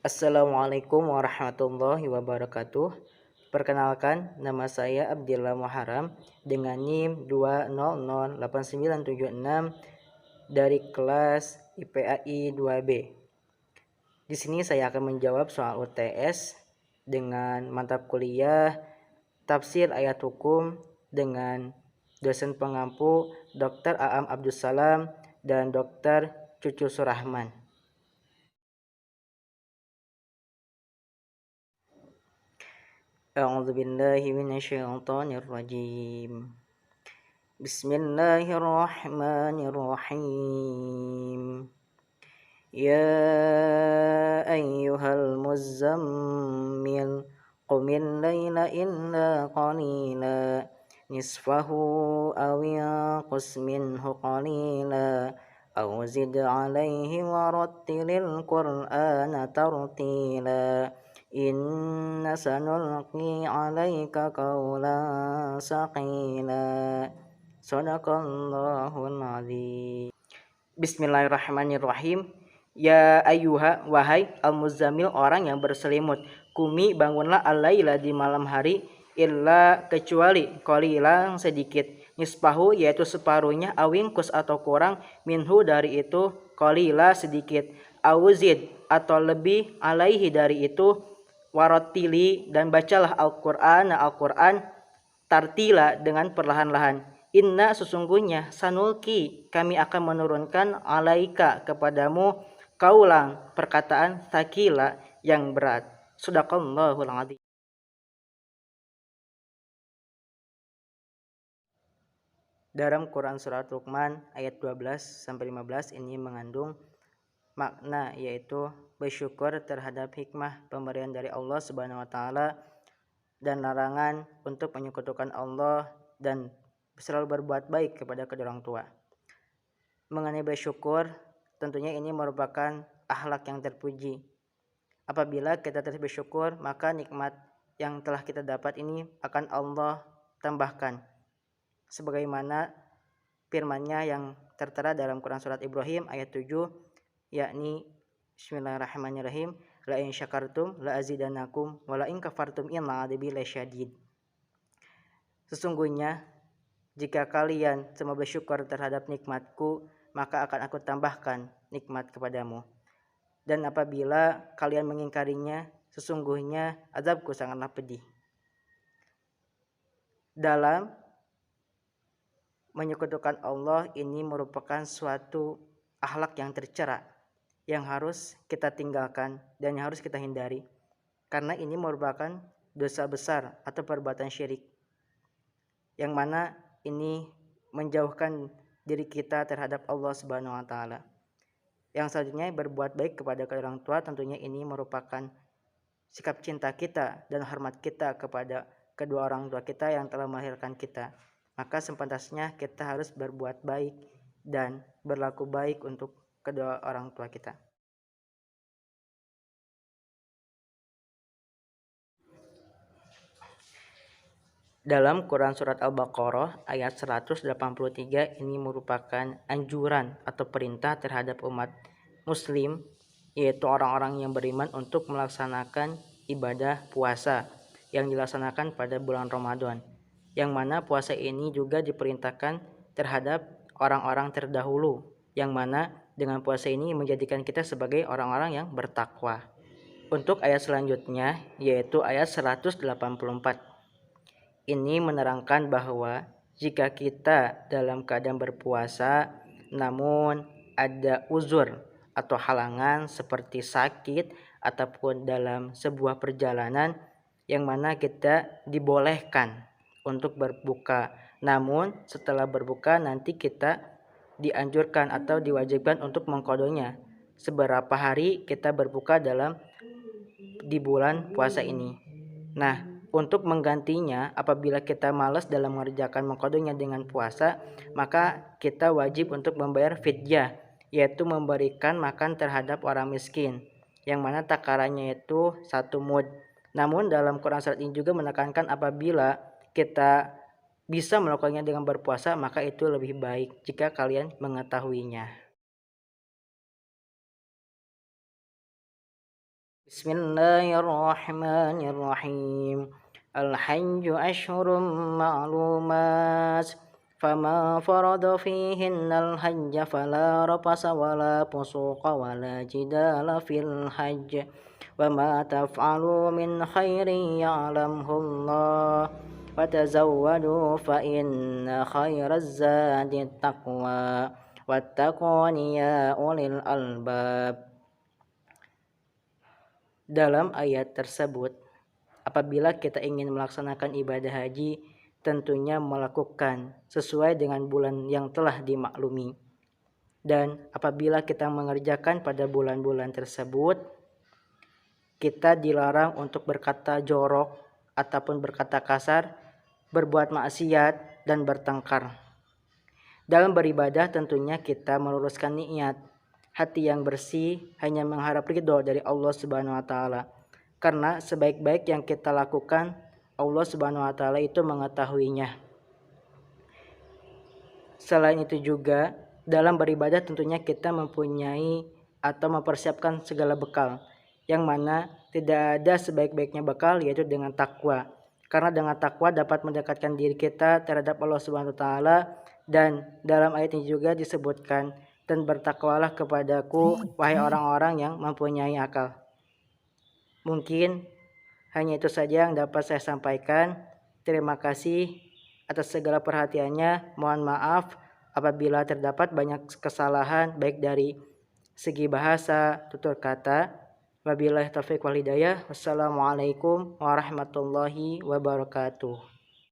Assalamualaikum warahmatullahi wabarakatuh. Perkenalkan, nama saya Abdillah Muharram dengan NIM 2008976 dari kelas IPAI 2B. Di sini saya akan menjawab soal UTS dengan mata kuliah Tafsir Ayat Hukum dengan dosen pengampu Dr. Aam Abdussalam dan Dr. Cucu Surahman. A'udzu billahi minasyaitonir rajim. Bismillahirrahmanirrahim. Ya ayyuhal muzammil qumil laila illa qalila nisfahu aw yanqus minhu qalila aw zid 'alaihi warattilil qur'ana tartila Inna sanulqi 'alaika qawlan saqila. Shadaqallahul azim. Bismillahirrahmanirrahim. Ya ayyuha, wahai al-muzammil, orang yang berselimut, kumi bangunlah al-laila di malam hari, illa kecuali qalilan sedikit, nisfahu yaitu separuhnya, awingkus atau kurang, minhu dari itu, qalila sedikit, awzid atau lebih, alaihi dari itu, waratili dan bacalah Al-Quran tartila dengan perlahan-lahan. Inna sesungguhnya sanulki kami akan menurunkan alaika kepadamu kaulang perkataan sakila yang berat. Shadaqallahul azim. Dalam Quran surat Luqman ayat 12 sampai 15 ini mengandung makna, yaitu bersyukur terhadap hikmah pemberian dari Allah Subhanahu wa taala dan larangan untuk menyekutukan Allah dan selalu berbuat baik kepada kedua orang tua. Mengenai bersyukur, tentunya ini merupakan akhlak yang terpuji. Apabila kita terus bersyukur, maka nikmat yang telah kita dapat ini akan Allah tambahkan. Sebagaimana firman-Nya yang tertera dalam Quran surat Ibrahim ayat 7, yakni Bismillahirrahmanirrahim, la in syakartum la azidannakum wa la in kafartum inna adzabi lasyadid. Sesungguhnya jika kalian semua bersyukur terhadap nikmatku, maka akan aku tambahkan nikmat kepadamu. Dan apabila kalian mengingkarinya, sesungguhnya azabku sangatlah pedih. Dalam menyekutukan Allah ini merupakan suatu akhlak yang tercela yang harus kita tinggalkan dan yang harus kita hindari, karena ini merupakan dosa besar atau perbuatan syirik yang mana ini menjauhkan diri kita terhadap Allah Subhanahu wa taala. Yang selanjutnya, berbuat baik kepada kedua orang tua, tentunya ini merupakan sikap cinta kita dan hormat kita kepada kedua orang tua kita yang telah melahirkan kita. Maka sepantasnya kita harus berbuat baik dan berlaku baik untuk kedua orang tua kita. Dalam Quran surat Al-Baqarah ayat 183 ini merupakan anjuran atau perintah terhadap umat muslim, yaitu orang-orang yang beriman, untuk melaksanakan ibadah puasa yang dilaksanakan pada bulan Ramadan, yang mana puasa ini juga diperintahkan terhadap orang-orang terdahulu, yang mana dengan puasa ini menjadikan kita sebagai orang-orang yang bertakwa. Untuk ayat selanjutnya, yaitu ayat 184, ini menerangkan bahwa jika kita dalam keadaan berpuasa namun ada uzur atau halangan seperti sakit ataupun dalam sebuah perjalanan, yang mana kita dibolehkan untuk berbuka, namun setelah berbuka nanti kita dianjurkan atau diwajibkan untuk mengqadhonya seberapa hari kita berbuka di bulan puasa ini. Nah, untuk menggantinya, apabila kita malas dalam mengerjakan mengqadhonya dengan puasa, maka kita wajib untuk membayar fidyah, yaitu memberikan makan terhadap orang miskin, yang mana takarannya itu 1 mud. Namun dalam Quran surat ini juga menekankan apabila kita bisa melakukannya dengan berpuasa, maka itu lebih baik jika kalian mengetahuinya. Bismillahirrahmanirrahim. Al-hajju ashhurun ma'lumat. فمن فرض فيهن الحج فلا رفث ولا فسوق ولا جدال في الحج وما تفعلوا من خير يعلمه الله وتزودوا فإن خير الزاد التقوى واتقون يا أولي الألباب. Dalam ayat tersebut, apabila kita ingin melaksanakan ibadah haji, tentunya melakukan sesuai dengan bulan yang telah dimaklumi. Dan apabila kita mengerjakan pada bulan-bulan tersebut, kita dilarang untuk berkata jorok ataupun berkata kasar, berbuat maksiat, dan bertengkar. Dalam beribadah tentunya kita meluruskan niat, hati yang bersih hanya mengharap ridho dari Allah Subhanahu wa taala. Karena sebaik-baik yang kita lakukan, Allah Subhanahu wa taala itu mengetahuinya. Selain itu juga dalam beribadah tentunya kita mempunyai atau mempersiapkan segala bekal, yang mana tidak ada sebaik-baiknya bekal yaitu dengan takwa. Karena dengan takwa dapat mendekatkan diri kita terhadap Allah Subhanahu wa taala, dan dalam ayat ini juga disebutkan, dan bertakwalah kepadaku wahai orang-orang yang mempunyai akal. Mungkin hanya itu saja yang dapat saya sampaikan. Terima kasih atas segala perhatiannya. Mohon maaf apabila terdapat banyak kesalahan baik dari segi bahasa, tutur kata. Wabillahi taufiq wal hidayah. Wassalamualaikum warahmatullahi wabarakatuh.